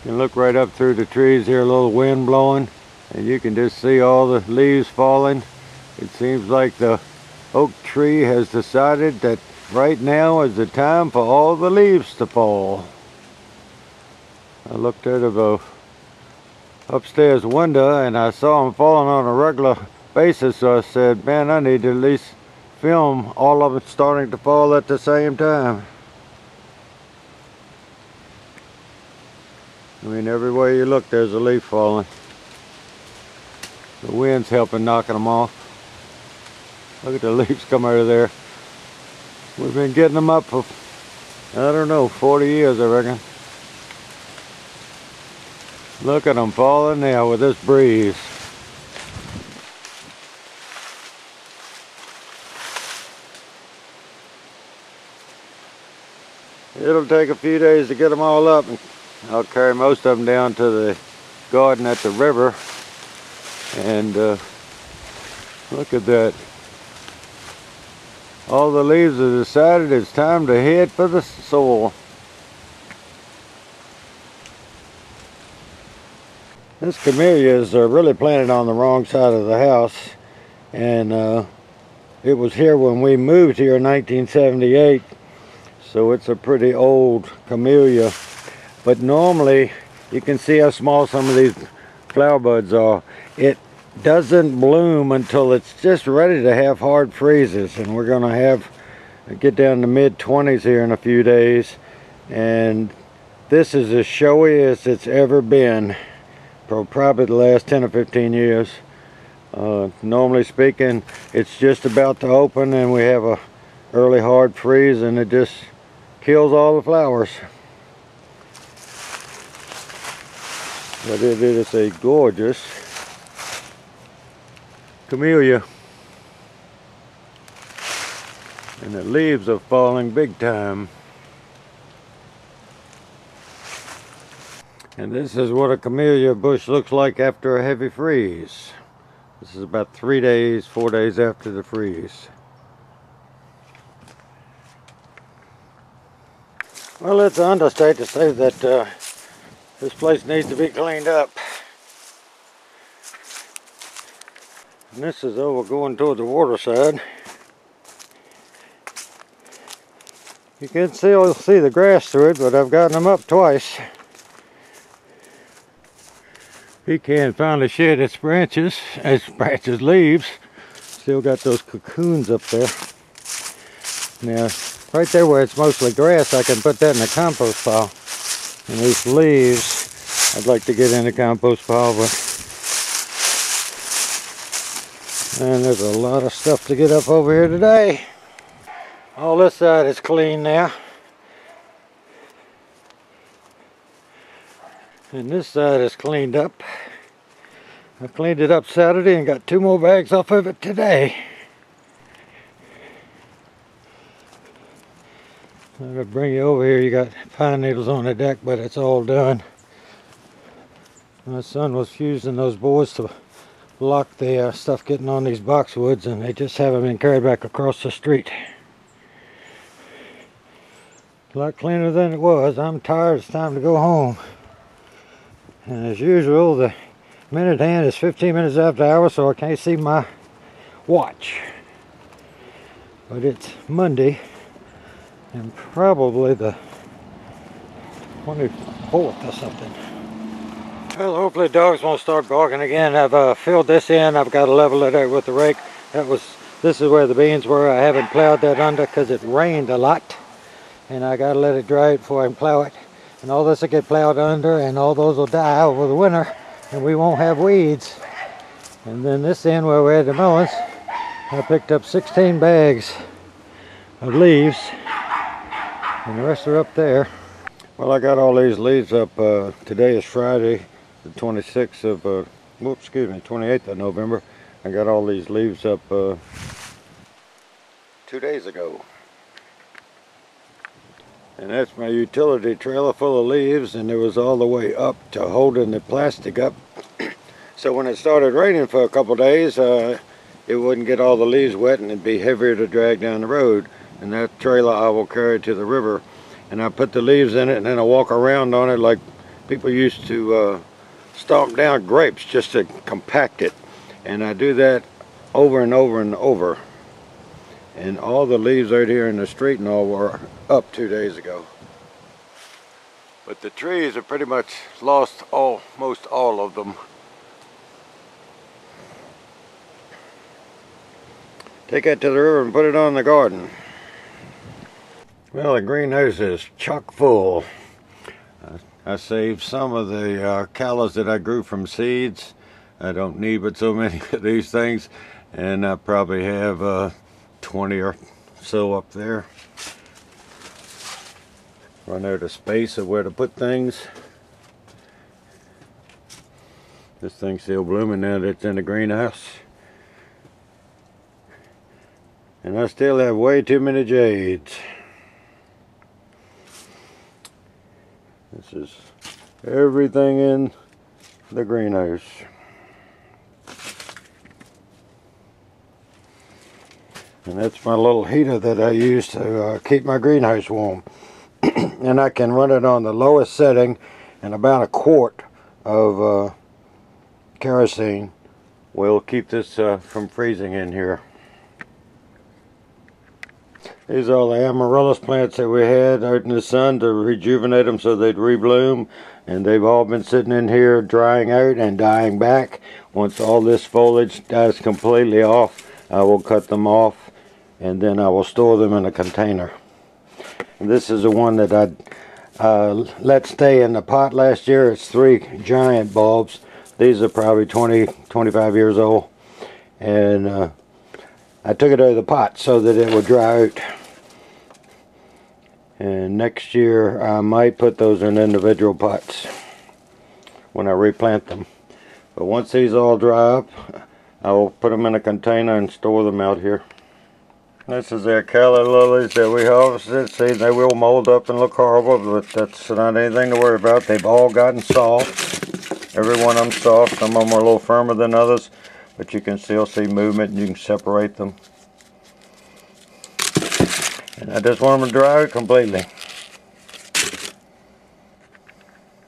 You can look right up through the trees here, a little wind blowing, and you can just see all the leaves falling. It seems like the oak tree has decided that right now is the time for all the leaves to fall. I looked out of the upstairs window and I saw them falling on a regular basis, so I said, man, I need to at least film all of them starting to fall at the same time. I mean, everywhere you look, there's a leaf falling. The wind's helping knocking them off. Look at the leaves come out of there. We've been getting them up for, I don't know, 40 years, I reckon. Look at them falling now with this breeze. It'll take a few days to get them all up, and I'll carry most of them down to the garden at the river. And look at that. All the leaves have decided it's time to head for the soil. This camellias are really planted on the wrong side of the house, and it was here when we moved here in 1978, so it's a pretty old camellia. But normally you can see how small some of these flower buds are. It doesn't bloom until it's just ready to have hard freezes, and we're going to get down to mid-20s here in a few days, and this is as showy as it's ever been for probably the last 10 or 15 years. Normally speaking, it's just about to open and we have a early hard freeze and it just kills all the flowers. But it is a gorgeous camellia, and the leaves are falling big time. And this is what a camellia bush looks like after a heavy freeze. This is about 3 days, 4 days after the freeze. Well, it's an understatement to say that this place needs to be cleaned up. And this is over going toward the water side. You can still see the grass through it, but I've gotten them up twice. Pecan finally shed its leaves. Still got those cocoons up there. Now, right there where it's mostly grass, I can put that in a compost pile. And these leaves, I'd like to get in the compost pile, but man, there's a lot of stuff to get up over here today. All this side is clean now. And this side is cleaned up. I cleaned it up Saturday and got 2 more bags off of it today. I'm going to bring you over here. You got pine needles on the deck, but it's all done. My son was fusing those boards to block the stuff getting on these boxwoods, and they just haven't been carried back across the street. A lot cleaner than it was. I'm tired. It's time to go home. And as usual, the minute hand is 15 minutes after hour, so I can't see my watch. But it's Monday, and probably the 24th or something. Well, hopefully dogs won't start barking again. I've filled this in. I've got to level it out with the rake. This is where the beans were. I haven't plowed that under because it rained a lot, and I got to let it dry before I can plow it. And all this will get plowed under, and all those will die over the winter, and we won't have weeds. And then this end where we had the melons, I picked up 16 bags of leaves, and the rest are up there. Well, I got all these leaves up. Today is Friday, the 26th of, 28th of November. I got all these leaves up 2 days ago. And that's my utility trailer full of leaves, and it was all the way up to holding the plastic up. So when it started raining for a couple days, it wouldn't get all the leaves wet and it'd be heavier to drag down the road. And that trailer I will carry to the river. And I put the leaves in it, and then I walk around on it like People used to stomp down grapes just to compact it, and I do that over and over and over. And all the leaves right here in the street and all were up 2 days ago. But the trees have pretty much lost almost all of them. Take that to the river and put it on the garden. Well, the greenhouse is chock full. I saved some of the callas that I grew from seeds. I don't need but so many of these things, and I probably have 20 or so up there. Run out of space of where to put things. This thing's still blooming now that it's in the greenhouse. And I still have way too many jades. This is everything in the greenhouse. And that's my little heater that I use to keep my greenhouse warm. And I can run it on the lowest setting, and about a quart of kerosene will keep this from freezing in here. These are all the Amaryllis plants that we had out in the sun to rejuvenate them so they'd rebloom. And they've all been sitting in here drying out and dying back. Once all this foliage dies completely off, I will cut them off and then I will store them in a container. And this is the one that I let stay in the pot last year. It's 3 giant bulbs. These are probably 25 years old. And I took it out of the pot so that it would dry out. And next year I might put those in individual pots when I replant them. But once these all dry up, I will put them in a container and store them out here. This is their calla lilies that we harvested. See, they will mold up and look horrible, but that's not anything to worry about. They've all gotten soft. Every one of them soft. Some of them are a little firmer than others, but you can still see movement and you can separate them. And I just want them to dry out completely.